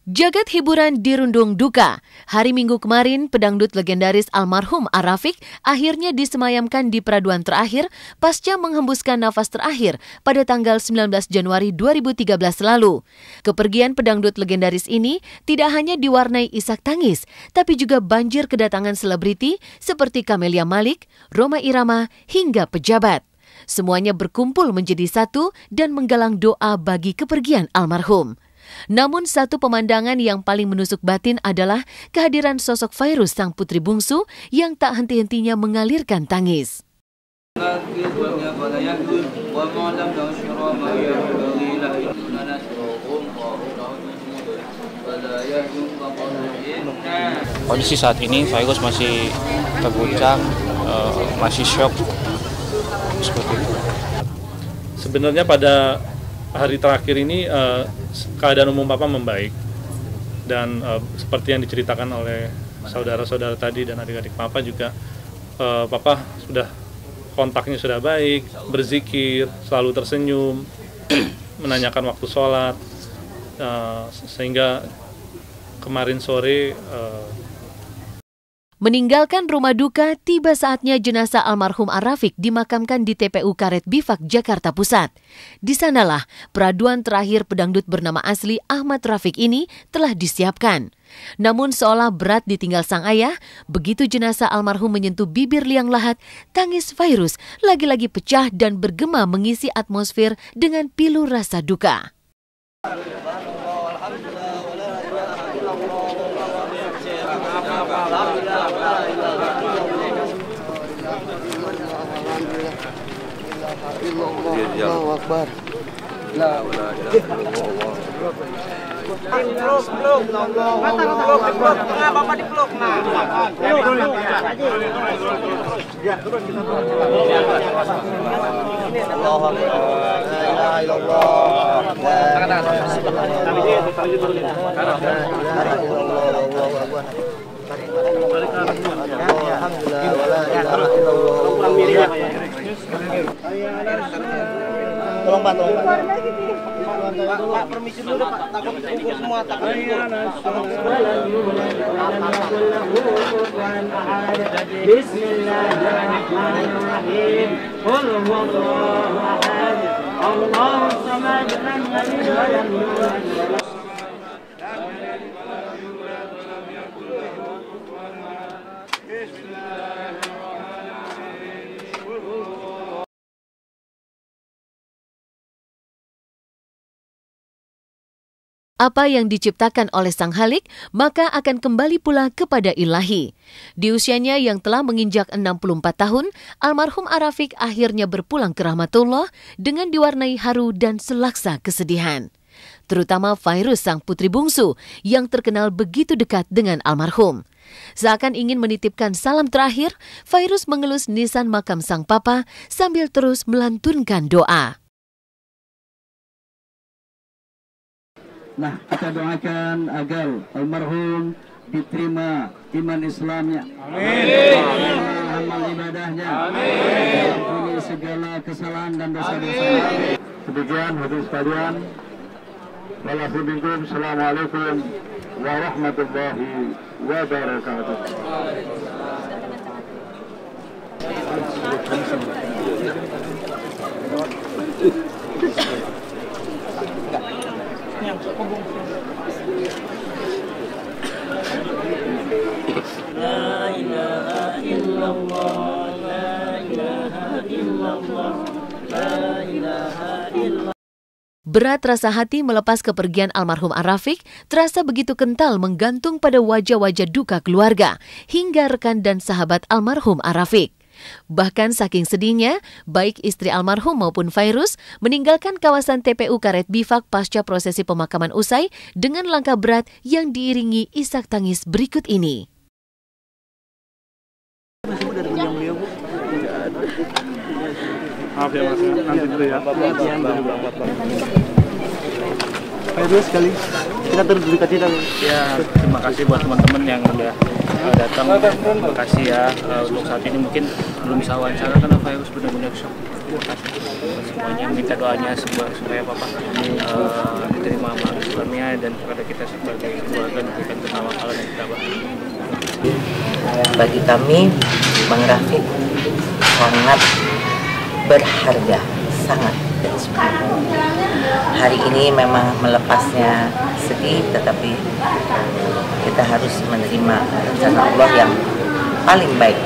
Jagat hiburan dirundung duka. Hari Minggu kemarin, pedangdut legendaris almarhum Ar-Rafiq akhirnya disemayamkan di peraduan terakhir pasca menghembuskan nafas terakhir pada tanggal 19 Januari 2013 lalu. Kepergian pedangdut legendaris ini tidak hanya diwarnai isak tangis, tapi juga banjir kedatangan selebriti seperti Camelia Malik, Rhoma Irama, hingga pejabat. Semuanya berkumpul menjadi satu dan menggalang doa bagi kepergian almarhum. Namun satu pemandangan yang paling menusuk batin adalah kehadiran sosok Fairuz sang putri bungsu yang tak henti-hentinya mengalirkan tangis. Kondisi saat ini Fairuz masih terguncang, masih shock seperti itu. Sebenarnya pada hari terakhir ini keadaan umum Papa membaik dan seperti yang diceritakan oleh saudara-saudara tadi dan adik-adik Papa juga, Papa sudah kontaknya sudah baik, berzikir, selalu tersenyum, menanyakan waktu sholat, sehingga kemarin sore meninggalkan rumah duka, tiba saatnya jenazah almarhum Ar-Rafiq dimakamkan di TPU Karet Bifak, Jakarta Pusat. Di sanalah peraduan terakhir pedangdut bernama asli Ahmad Rafiq ini telah disiapkan. Namun seolah berat ditinggal sang ayah, begitu jenazah almarhum menyentuh bibir liang lahat, tangis Fairuz lagi-lagi pecah dan bergema mengisi atmosfer dengan pilu rasa duka. Allahu Akbar. Tolong Pak, Pak, permisi dulu Pak, takut ukur semua, takut ukur. Bismillahirrahmanirrahim. Qul huwallahu ahad. Allahus samad, lam yalid wa lam yulad. Apa yang diciptakan oleh Sang Khalik, maka akan kembali pula kepada Ilahi. Di usianya yang telah menginjak 64 tahun, almarhum Ar-Rafiq akhirnya berpulang ke rahmatullah dengan diwarnai haru dan selaksa kesedihan. Terutama Fairuz sang putri bungsu yang terkenal begitu dekat dengan almarhum. Seakan ingin menitipkan salam terakhir, Fairuz mengelus nisan makam sang papa sambil terus melantunkan doa. Nah, kita doakan agar almarhum diterima iman Islamnya, amal ibadahnya, ampuni segala kesalahan dan dosa-dosa. Demikian hadirin sekalian, Assalamualaikum warahmatullahi wabarakatuh. La ilaha illallah, la ilaha illallah, la ilaha illallah. Berat rasa hati melepas kepergian almarhum Ar-Rafiq terasa begitu kental menggantung pada wajah-wajah duka keluarga hingga rekan dan sahabat almarhum Ar-Rafiq. Bahkan saking sedihnya, baik istri almarhum maupun Fairuz meninggalkan kawasan TPU Karet Bifak pasca prosesi pemakaman usai dengan langkah berat yang diiringi isak tangis berikut ini. Maaf ya Mas, nanti dulu ya. Ayo sekali kita terus berduka cita. Ya, terima kasih buat teman-teman yang udah datang. Terima kasih ya. Untuk saat ini mungkin belum bisa wawancara karena virus benar-benar shock. Terima kasih semuanya, minta doanya supaya Papa diterima amal Islamnya dan kepada kita sebagai keluarga diberikan ketawakan yang kita bahas. Bagi kami, Bang Rafiq sangat berharga, sangat. Hari ini memang melepasnya sedih, tetapi kita harus menerima rencana Allah yang paling baik.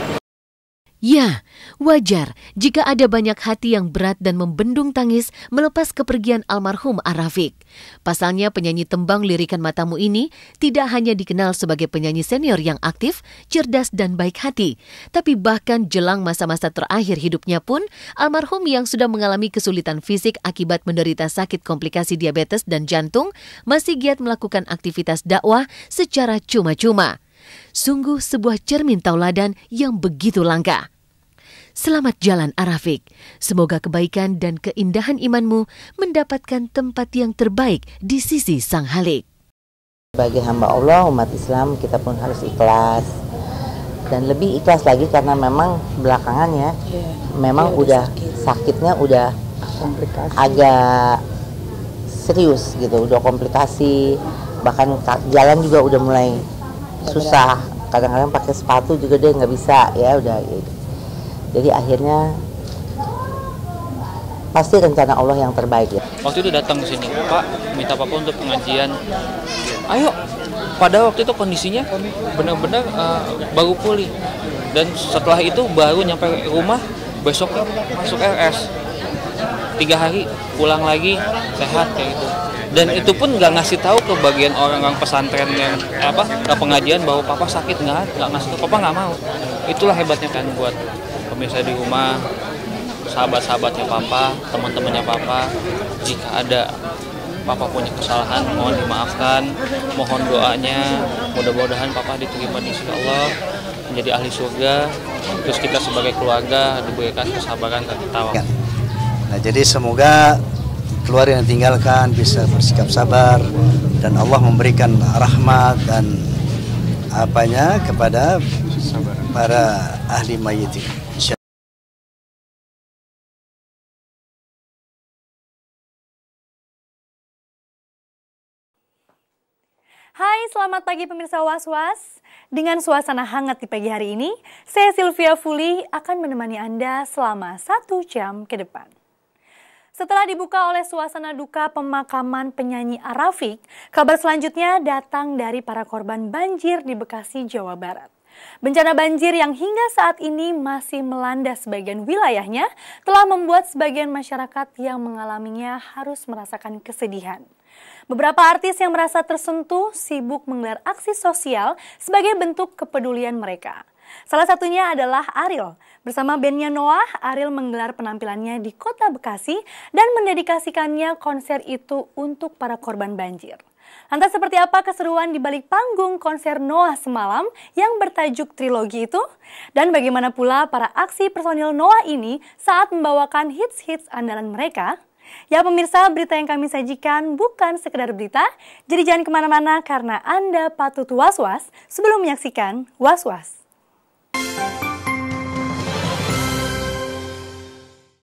Ya, wajar jika ada banyak hati yang berat dan membendung tangis melepas kepergian almarhum Ar-Rafiq. Pasalnya penyanyi tembang Lirikan Matamu ini tidak hanya dikenal sebagai penyanyi senior yang aktif, cerdas dan baik hati, tapi bahkan jelang masa-masa terakhir hidupnya pun, almarhum yang sudah mengalami kesulitan fisik akibat menderita sakit komplikasi diabetes dan jantung masih giat melakukan aktivitas dakwah secara cuma-cuma. Sungguh sebuah cermin tauladan yang begitu langka. Selamat jalan Ar-Rafiq. Semoga kebaikan dan keindahan imanmu mendapatkan tempat yang terbaik di sisi Sang Halik. Bagi hamba Allah, umat Islam, kita pun harus ikhlas. Dan lebih ikhlas lagi karena memang belakangan ya, memang udah sakitnya udah agak serius gitu, udah komplikasi. Bahkan jalan juga udah mulai susah, kadang-kadang pakai sepatu juga dia nggak bisa ya udah gitu. Jadi akhirnya pasti rencana Allah yang terbaik ya. Waktu itu datang ke sini, Pak, minta Papa untuk pengajian. Ayo. Pada waktu itu kondisinya benar-benar baru pulih. Dan setelah itu baru nyampe rumah, besok masuk RS. 3 hari pulang lagi sehat kayak gitu. Dan itu pun nggak ngasih tahu ke bagian orang-orang pesantren yang ke pengajian bahwa Papa sakit, nggak ngasih tahu. Papa nggak mau. Itulah hebatnya kan buat pemirsa di rumah, sahabat-sahabatnya Papa, teman-temannya Papa. Jika ada Papa punya kesalahan, mohon dimaafkan, mohon doanya, mudah-mudahan Papa diterima di sisi Allah, menjadi ahli surga. Terus kita sebagai keluarga diberikan kesabaran dan ketawa. Nah, jadi semoga keluarga yang tinggalkan bisa bersikap sabar dan Allah memberikan rahmat dan kepada para ahli mayit. Hai, selamat pagi pemirsa Was-Was. Dengan suasana hangat di pagi hari ini, saya Sylvia Fuli akan menemani Anda selama 1 jam ke depan. Setelah dibuka oleh suasana duka pemakaman penyanyi Ar-Rafiq, kabar selanjutnya datang dari para korban banjir di Bekasi, Jawa Barat. Bencana banjir yang hingga saat ini masih melanda sebagian wilayahnya telah membuat sebagian masyarakat yang mengalaminya harus merasakan kesedihan. Beberapa artis yang merasa tersentuh sibuk menggelar aksi sosial sebagai bentuk kepedulian mereka. Salah satunya adalah Ariel. Bersama bandnya Noah, Ariel menggelar penampilannya di kota Bekasi dan mendedikasikannya konser itu untuk para korban banjir. Lantas seperti apa keseruan di balik panggung konser Noah semalam yang bertajuk Trilogi itu? Dan bagaimana pula para aksi personil Noah ini saat membawakan hits-hits andalan mereka? Ya pemirsa, berita yang kami sajikan bukan sekedar berita, jadi jangan kemana-mana karena Anda patut was-was sebelum menyaksikan Was-Was.